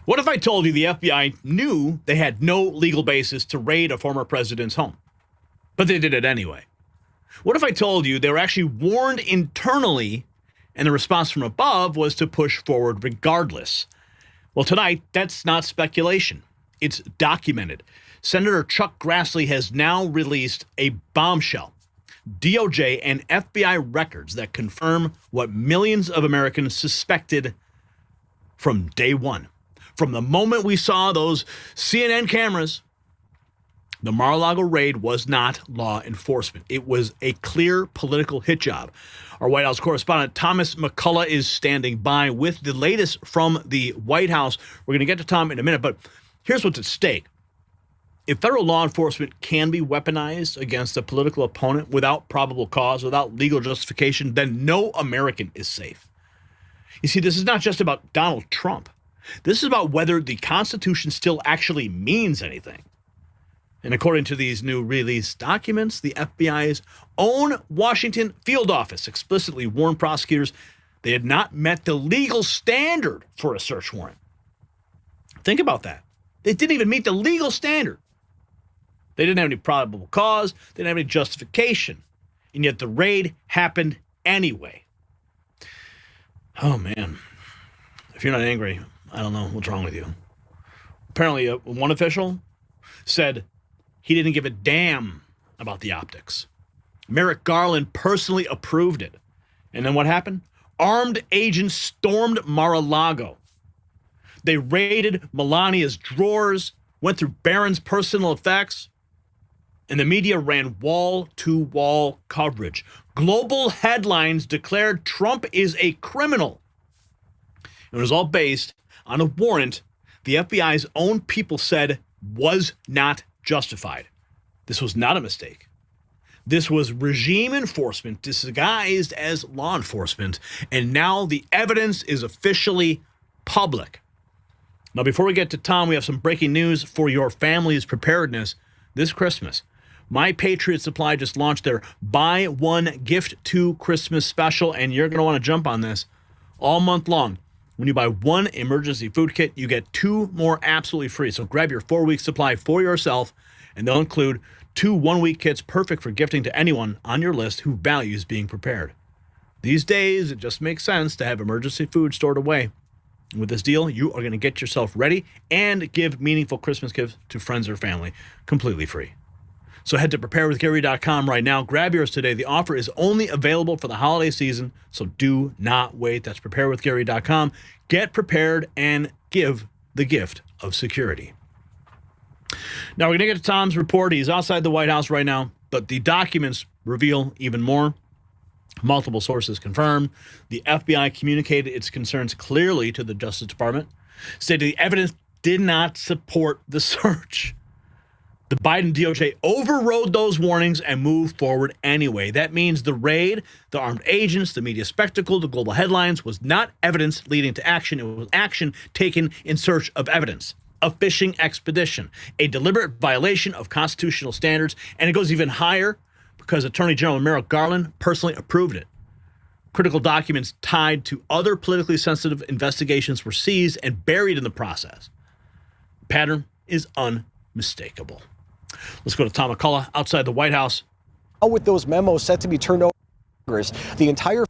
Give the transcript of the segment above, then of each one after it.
What if I told you the FBI knew they had no legal basis to raid a former president's home, but they did it anyway? What if I told you they were actually warned internally and the response from above was to push forward regardless? Well, tonight, that's not speculation. It's documented. Senator Chuck Grassley has now released a bombshell. DOJ and FBI records that confirm what millions of Americans suspected from day one. From the moment we saw those CNN cameras, the Mar-a-Lago raid was not law enforcement. It was a clear political hit job. Our White House correspondent Thomas McCullough is standing by with the latest from the White House. We're going to get to Tom in a minute, but here's what's at stake. If federal law enforcement can be weaponized against a political opponent without probable cause, without legal justification, then no American is safe. You see, this is not just about Donald Trump. This is about whether the Constitution still actually means anything. And according to these new released documents, the FBI's own Washington field office explicitly warned prosecutors they had not met the legal standard for a search warrant. Think about that. They didn't even meet the legal standard. They didn't have any probable cause. They didn't have any justification. And yet the raid happened anyway. Oh, man. If you're not angry, I don't know what's wrong with you. Apparently, one official said he didn't give a damn about the optics. Merrick Garland personally approved it. And then what happened? Armed agents stormed Mar-a-Lago. They raided Melania's drawers, went through Barron's personal effects, and the media ran wall-to-wall coverage. Global headlines declared Trump is a criminal. It was all based on a warrant the FBI's own people said was not justified. This was not a mistake. This was regime enforcement disguised as law enforcement, and now the evidence is officially public. Now, before we get to Tom, we have some breaking news for your family's preparedness this Christmas. My Patriot Supply just launched their Buy One, Gift Two Christmas special, and you're going to want to jump on this all month long. When you buy one emergency food kit, you get 2 more absolutely free. So grab your 4-week supply for yourself, and they'll include 2 one-week kits perfect for gifting to anyone on your list who values being prepared. These days, it just makes sense to have emergency food stored away. With this deal, you are going to get yourself ready and give meaningful Christmas gifts to friends or family completely free. So head to preparewithgary.com right now. Grab yours today. The offer is only available for the holiday season, so do not wait. That's preparewithgary.com. Get prepared and give the gift of security. Now, we're going to get to Tom's report. He's outside the White House right now, but the documents reveal even more. Multiple sources confirm the FBI communicated its concerns clearly to the Justice Department, stated the evidence did not support the search. The Biden DOJ overrode those warnings and moved forward anyway. That means the raid, the armed agents, the media spectacle, the global headlines was not evidence leading to action. It was action taken in search of evidence. A fishing expedition, a deliberate violation of constitutional standards, and it goes even higher because Attorney General Merrick Garland personally approved it. Critical documents tied to other politically sensitive investigations were seized and buried in the process. The pattern is unmistakable. Let's go to Tom McCullough outside the White House. With those memos set to be turned over to Congress, the entire...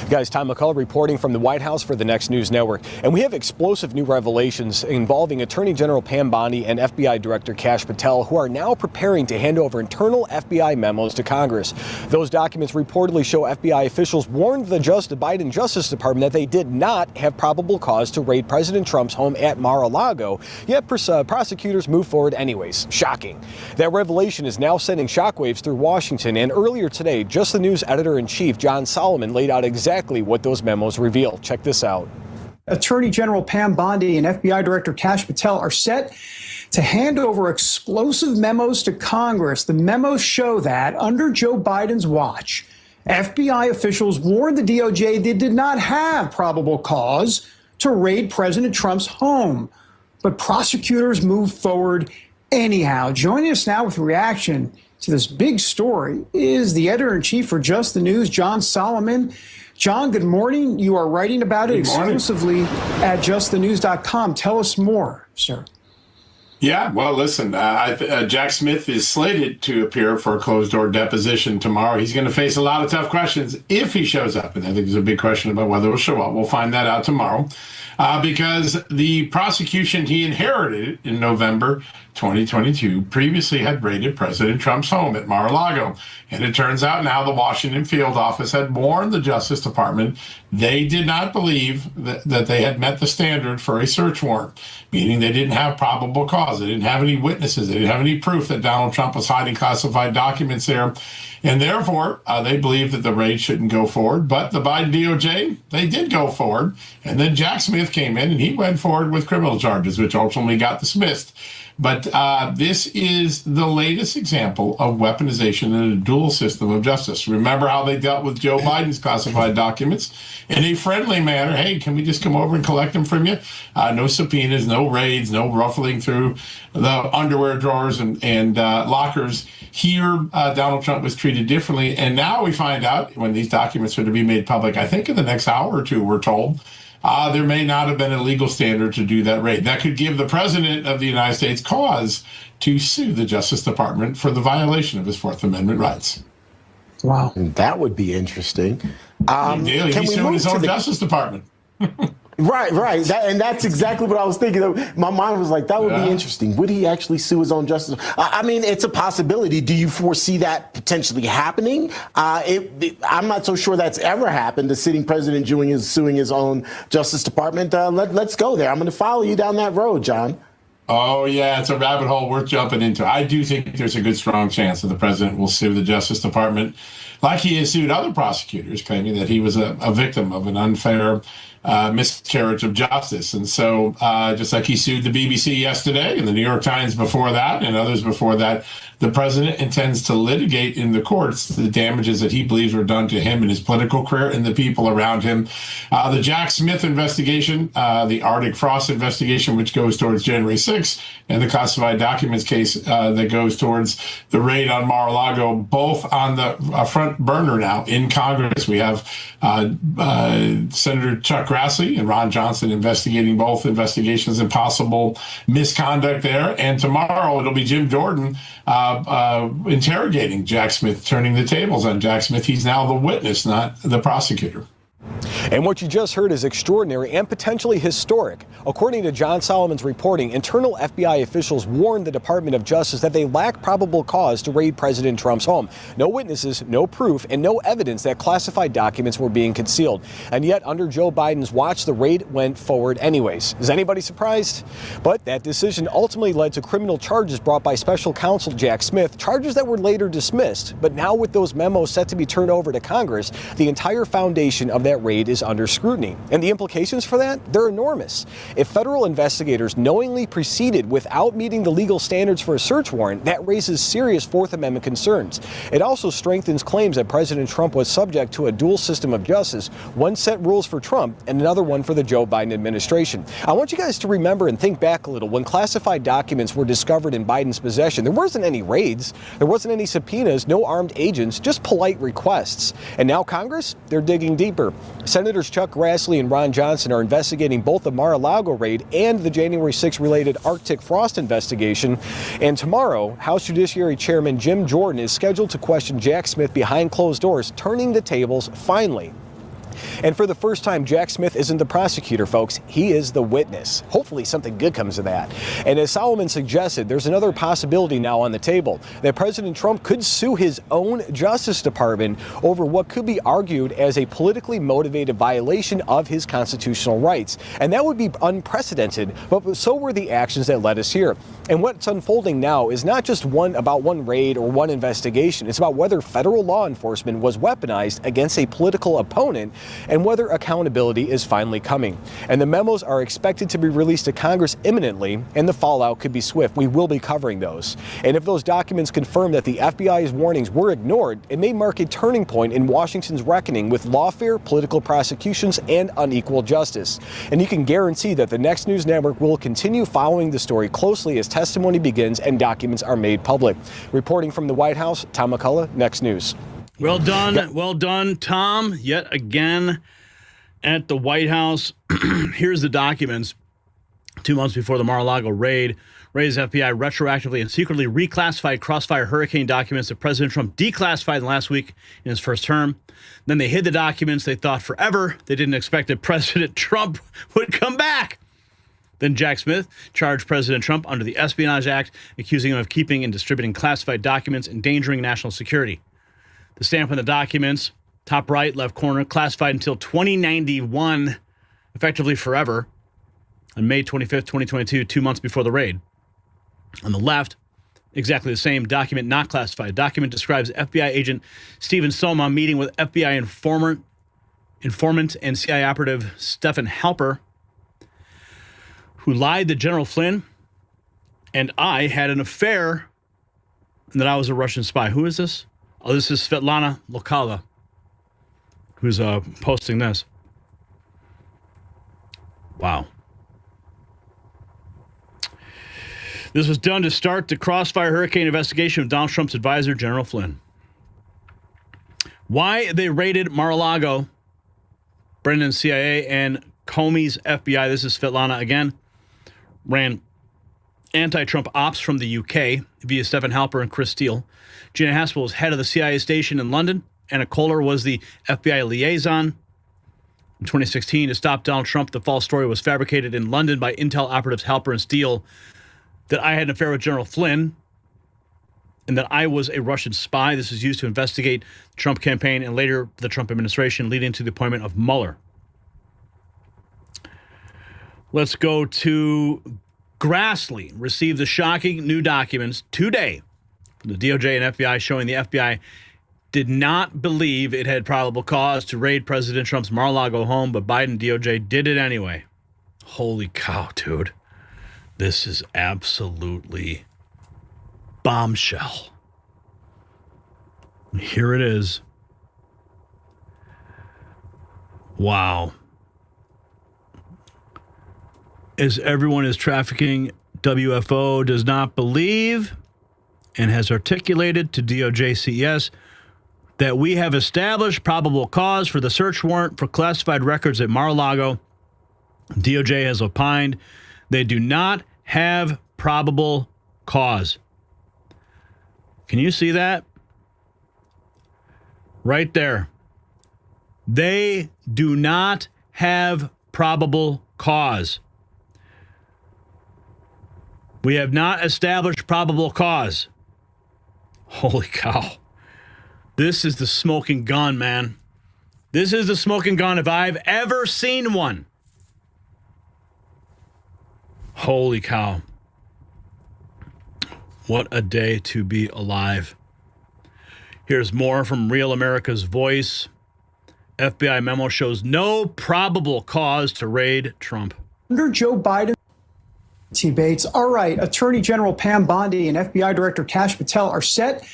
Guys, Tom McCullough reporting from the White House for the Next News Network. And we have explosive new revelations involving Attorney General Pam Bondi and FBI Director Kash Patel, who are now preparing to hand over internal FBI memos to Congress. Those documents reportedly show FBI officials warned the Biden Justice Department that they did not have probable cause to raid President Trump's home at Mar-a-Lago, yet prosecutors moved forward anyways. Shocking. That revelation is now sending shockwaves through Washington, and earlier today, Just the News editor-in-chief John Solomon laid out exactly what those memos reveal. Check this out. Attorney General Pam Bondi and FBI Director Kash Patel are set to hand over explosive memos to Congress. The memos show that under Joe Biden's watch, FBI officials warned the DOJ they did not have probable cause to raid President Trump's home. But prosecutors moved forward anyhow. Joining us now with a reaction to this big story is the editor-in-chief for Just the News, John Solomon. John, good morning. You are writing about it exclusively at justthenews.com. Tell us more, sir. Yeah, well, listen, Jack Smith is slated to appear for a closed-door deposition tomorrow. He's going to face a lot of tough questions if he shows up. And I think there's a big question about whether he'll show up. We'll find that out tomorrow because the prosecution he inherited in November 2022 previously had raided President Trump's home at Mar-a-Lago. And it turns out now the Washington field office had warned the Justice Department they did not believe that they had met the standard for a search warrant, meaning they didn't have probable cause. They didn't have any witnesses. They didn't have any proof that Donald Trump was hiding classified documents there. And therefore, they believed that the raid shouldn't go forward. But the Biden DOJ, they did go forward. And then Jack Smith came in and he went forward with criminal charges, which ultimately got dismissed. But this is the latest example of weaponization in a dual system of justice. Remember how they dealt with Joe Biden's classified documents in a friendly manner. Hey, can we just come over and collect them from you? No subpoenas, no raids, no ruffling through the underwear drawers and lockers. Here, Donald Trump was treated differently. And now we find out when these documents are to be made public, I think in the next hour or two, we're told, there may not have been a legal standard to do that raid. That could give the president of the United States cause to sue the Justice Department for the violation of his Fourth Amendment rights. Wow. That would be interesting. He's suing his own Justice Department. Right. That's exactly what I was thinking of. My mind was like, that would be interesting. Would he actually sue his own justice? I mean, it's a possibility. Do you foresee that potentially happening? I'm not so sure that's ever happened, the sitting president suing his own Justice Department. Let's go there. I'm going to follow you down that road, John. Oh, yeah, it's a rabbit hole worth jumping into. I do think there's a good, strong chance that the president will sue the Justice Department like he has sued other prosecutors, claiming that he was a victim of an unfair miscarriage of justice. And so just like he sued the BBC yesterday and the New York Times before that and others before that, the president intends to litigate in the courts the damages that he believes were done to him and his political career and the people around him. The Jack Smith investigation, the Arctic Frost investigation, which goes towards January 6th, and the classified documents case that goes towards the raid on Mar-a-Lago, both on the front burner now in Congress. We have Senator Chuck Grassley and Ron Johnson investigating both investigations and possible misconduct there. And tomorrow it'll be Jim Jordan interrogating Jack Smith, turning the tables on Jack Smith. He's now the witness, not the prosecutor. And what you just heard is extraordinary and potentially historic. According to John Solomon's reporting, internal FBI officials warned the Department of Justice that they lack probable cause to raid President Trump's home. No witnesses, no proof, and no evidence that classified documents were being concealed. And yet, under Joe Biden's watch, the raid went forward anyways. Is anybody surprised? But that decision ultimately led to criminal charges brought by special counsel Jack Smith, charges that were later dismissed. But now with those memos set to be turned over to Congress, the entire foundation of that raid is under scrutiny. And the implications for that? They're enormous. If federal investigators knowingly proceeded without meeting the legal standards for a search warrant, that raises serious Fourth Amendment concerns. It also strengthens claims that President Trump was subject to a dual system of justice, one set rules for Trump and another one for the Joe Biden administration. I want you guys to remember and think back a little. When classified documents were discovered in Biden's possession, there wasn't any raids, there wasn't any subpoenas, no armed agents, just polite requests. And now Congress, they're digging deeper. Senators Chuck Grassley and Ron Johnson are investigating both the Mar-a-Lago raid and the January 6 related Arctic Frost investigation. And tomorrow, House Judiciary Chairman Jim Jordan is scheduled to question Jack Smith behind closed doors, turning the tables finally. And for the first time, Jack Smith isn't the prosecutor, folks. He is the witness. Hopefully something good comes of that. And as Solomon suggested, there's another possibility now on the table, that President Trump could sue his own Justice Department over what could be argued as a politically motivated violation of his constitutional rights. And that would be unprecedented, but so were the actions that led us here. And what's unfolding now is not just about one raid or one investigation. It's about whether federal law enforcement was weaponized against a political opponent and whether accountability is finally coming. And the memos are expected to be released to Congress imminently, and the fallout could be swift. We will be covering those. And if those documents confirm that the FBI's warnings were ignored, it may mark a turning point in Washington's reckoning with lawfare, political prosecutions, and unequal justice. And you can guarantee that the Next News Network will continue following the story closely as testimony begins and documents are made public. Reporting from the White House, Tom McCullough, Next News. Well done, Tom. Yet again at the White House. Here's the documents. 2 months before the Mar-a-Lago raid, Ray's FBI retroactively and secretly reclassified Crossfire hurricane documents that President Trump declassified in the last week in his first term. Then they hid the documents they thought forever. They didn't expect that President Trump would come back. Then Jack Smith charged President Trump under the Espionage Act, accusing him of keeping and distributing classified documents endangering national security. The stamp on the documents, top right, left corner, classified until 2091, effectively forever. On May 25th, 2022, 2 months before the raid. On the left, exactly the same document, not classified. Document describes FBI agent Stephen Soma meeting with FBI informant and CIA operative Stephen Halper, who lied to General Flynn, and I had an affair, and that I was a Russian spy. Who is this? Oh, this is Svetlana Lokala, who's posting this. Wow. This was done to start the Crossfire hurricane investigation of Donald Trump's advisor, General Flynn. Why they raided Mar-a-Lago, Brendan's CIA and Comey's FBI, this is Svetlana again, ran anti-Trump ops from the UK via Stephen Halper and Chris Steele. Gina Haspel was head of the CIA station in London. Anna Kohler was the FBI liaison. In 2016, to stop Donald Trump, the false story was fabricated in London by intel operatives Halper and Steele that I had an affair with General Flynn and that I was a Russian spy. This was used to investigate the Trump campaign and later the Trump administration, leading to the appointment of Mueller. Let's go to Grassley. Received the shocking new documents today from the DOJ and FBI showing the FBI did not believe it had probable cause to raid President Trump's Mar-a-Lago home, but Biden DOJ did it anyway. Holy cow, dude. This is absolutely bombshell. Here it is. Wow. As everyone is trafficking, WFO does not believe and has articulated to DOJ CES that we have established probable cause for the search warrant for classified records at Mar-a-Lago. DOJ has opined they do not have probable cause. Can you see that? Right there. They do not have probable cause. We have not established probable cause. Holy cow. This is the smoking gun, man. This is the smoking gun if I've ever seen one. Holy cow. What a day to be alive. Here's more from Real America's Voice. FBI memo shows no probable cause to raid Trump. Under Joe Biden, T. Bates, all right, Attorney General Pam Bondi and FBI Director Kash Patel are set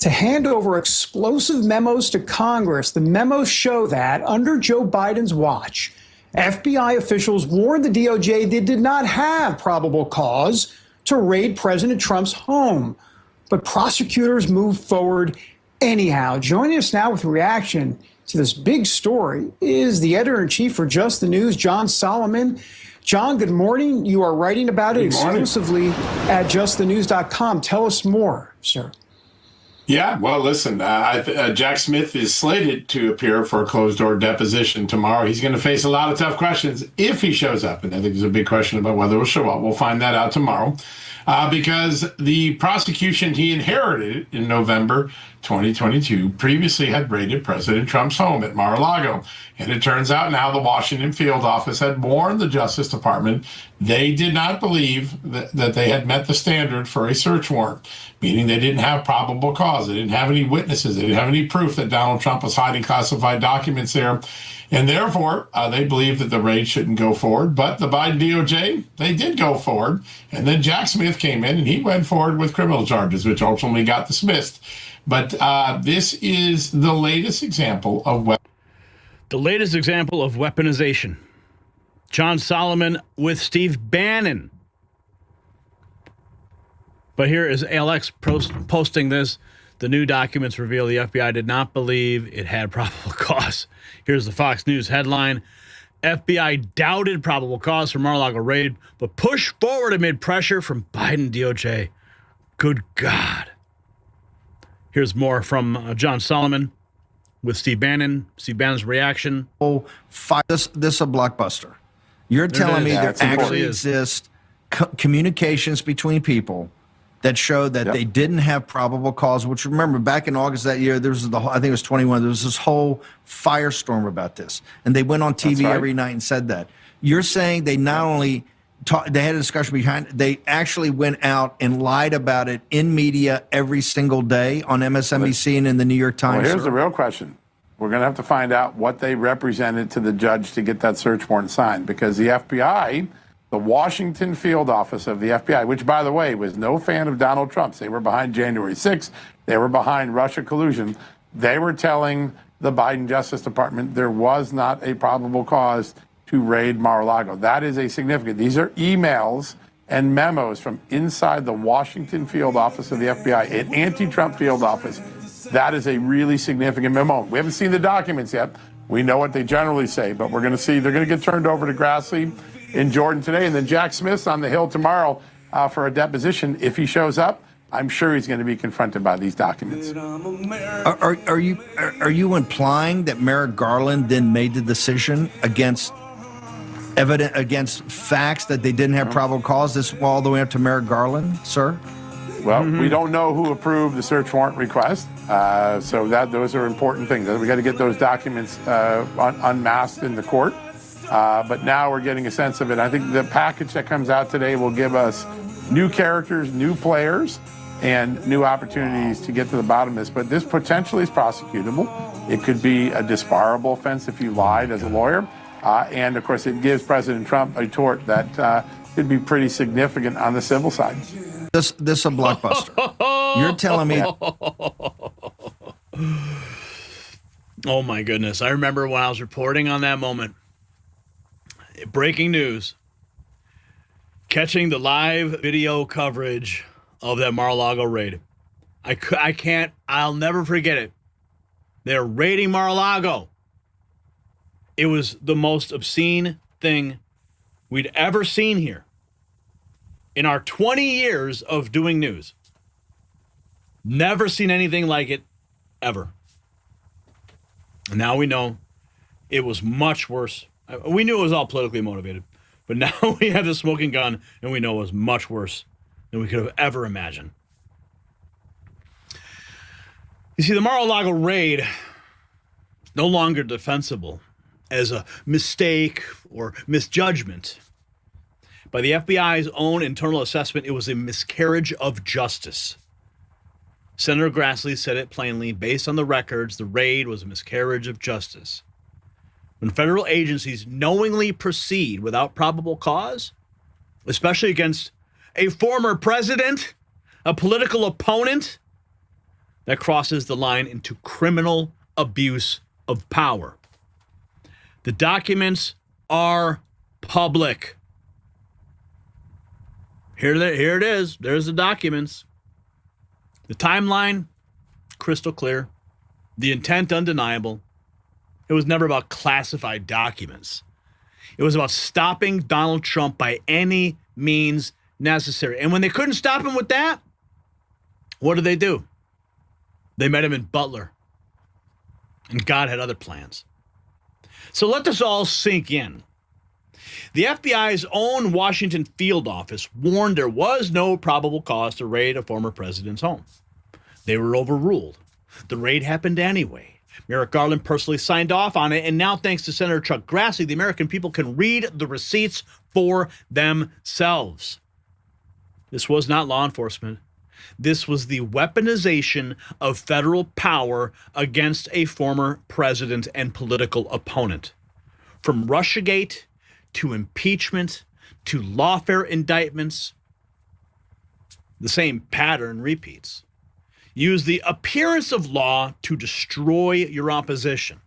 to hand over explosive memos to Congress. The memos show that under Joe Biden's watch, FBI officials warned the DOJ they did not have probable cause to raid President Trump's home. But prosecutors moved forward anyhow. Joining us now with a reaction to this big story is the editor-in-chief for Just the News, John Solomon. John, good morning. You are writing about it exclusively at justthenews.com. Tell us more, sir. Yeah, well, listen, Jack Smith is slated to appear for a closed-door deposition tomorrow. He's going to face a lot of tough questions if he shows up, and I think there's a big question about whether he'll show up. We'll find that out tomorrow because the prosecution he inherited in November 2022 previously had raided President Trump's home at Mar-a-Lago. And it turns out now the Washington field office had warned the Justice Department they did not believe that they had met the standard for a search warrant, meaning they didn't have probable cause. They didn't have any witnesses. They didn't have any proof that Donald Trump was hiding classified documents there. And therefore, they believed that the raid shouldn't go forward. But the Biden DOJ, they did go forward. And then Jack Smith came in and he went forward with criminal charges, which ultimately got dismissed. But this is the latest example of weaponization. John Solomon with Steve Bannon. But here is Alex posting this. The new documents reveal the FBI did not believe it had probable cause. Here's the Fox News headline. FBI doubted probable cause for Mar-a-Lago raid, but pushed forward amid pressure from Biden DOJ. Good God. Here's more from John Solomon with Steve Bannon. Steve Bannon's reaction. This is a blockbuster. You're telling me there actually exist communications between people that show that they didn't have probable cause, which, remember, back in August that year, there was I think it was 21, there was this whole firestorm about this. And they went on TV every night and said that. You're saying they not only they had a discussion behind, they actually went out and lied about it in media every single day on MSNBC and in the New York Times. Well, here's the real question. We're going to have to find out what they represented to the judge to get that search warrant signed, because the FBI, the Washington field office of the FBI, which, by the way, was no fan of Donald Trump's. They were behind January 6th. They were behind Russia collusion. They were telling the Biden Justice Department there was not a probable cause to raid Mar-a-Lago. That is a significant. These are emails and memos from inside the Washington field office of the FBI, an anti-Trump field office. That is a really significant memo. We haven't seen the documents yet. We know what they generally say, but we're going to see. They're going to get turned over to Grassley in Jordan today, and then Jack Smith's on the Hill tomorrow for a deposition. If he shows up, I'm sure he's going to be confronted by these documents. Are you implying that Merrick Garland then made the decision against facts that they didn't have probable cause? This all the way up to Merrick Garland, sir? Well, we don't know who approved the search warrant request, so those are important things. We got to get those documents unmasked in the court. But now we're getting a sense of it. I think the package that comes out today will give us new characters, new players, and new opportunities to get to the bottom of this. But this potentially is prosecutable. It could be a disbarable offense if you lied as a lawyer. And, of course, it gives President Trump a tort that could be pretty significant on the civil side. This is a blockbuster. You're telling me. Oh, my goodness. I remember when I was reporting on that moment. Breaking news. Catching the live video coverage of that Mar-a-Lago raid. I'll never forget it. They're raiding Mar-a-Lago. It was the most obscene thing we'd ever seen here in our 20 years of doing news. Never seen anything like it, ever. And now we know it was much worse. We knew it was all politically motivated, but now we have the smoking gun, and we know it was much worse than we could have ever imagined. You see, the Mar-a-Lago raid is no longer defensible as a mistake or misjudgment. By the FBI's own internal assessment, it was a miscarriage of justice. Senator Grassley said it plainly. Based on the records, the raid was a miscarriage of justice. When federal agencies knowingly proceed without probable cause, especially against a former president, a political opponent, that crosses the line into criminal abuse of power. The documents are public. Here it is. There's the documents. The timeline, crystal clear. The intent, undeniable. It was never about classified documents. It was about stopping Donald Trump by any means necessary. And when they couldn't stop him with that, what did they do? They met him in Butler. And God had other plans. So let this all sink in. The FBI's own Washington field office warned there was no probable cause to raid a former president's home. They were overruled. The raid happened anyway. Merrick Garland personally signed off on it, and now, thanks to Senator Chuck Grassley, the American people can read the receipts for themselves. This was not law enforcement. This was the weaponization of federal power against a former president and political opponent. From Russiagate to impeachment to lawfare indictments, the same pattern repeats. Use the appearance of law to destroy your opposition.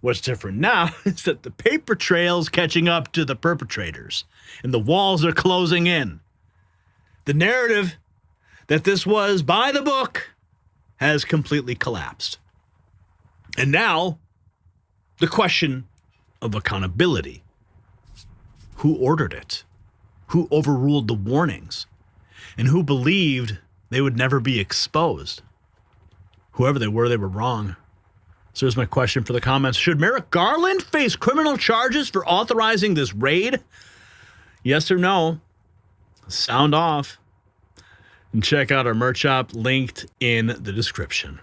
What's different now is that the paper trail's catching up to the perpetrators, and the walls are closing in. The narrative that this was by the book has completely collapsed. And now, the question of accountability. Who ordered it? Who overruled the warnings? And who believed they would never be exposed? Whoever they were wrong. So here's my question for the comments. Should Merrick Garland face criminal charges for authorizing this raid? Yes or no? Sound off. And check out our merch shop linked in the description.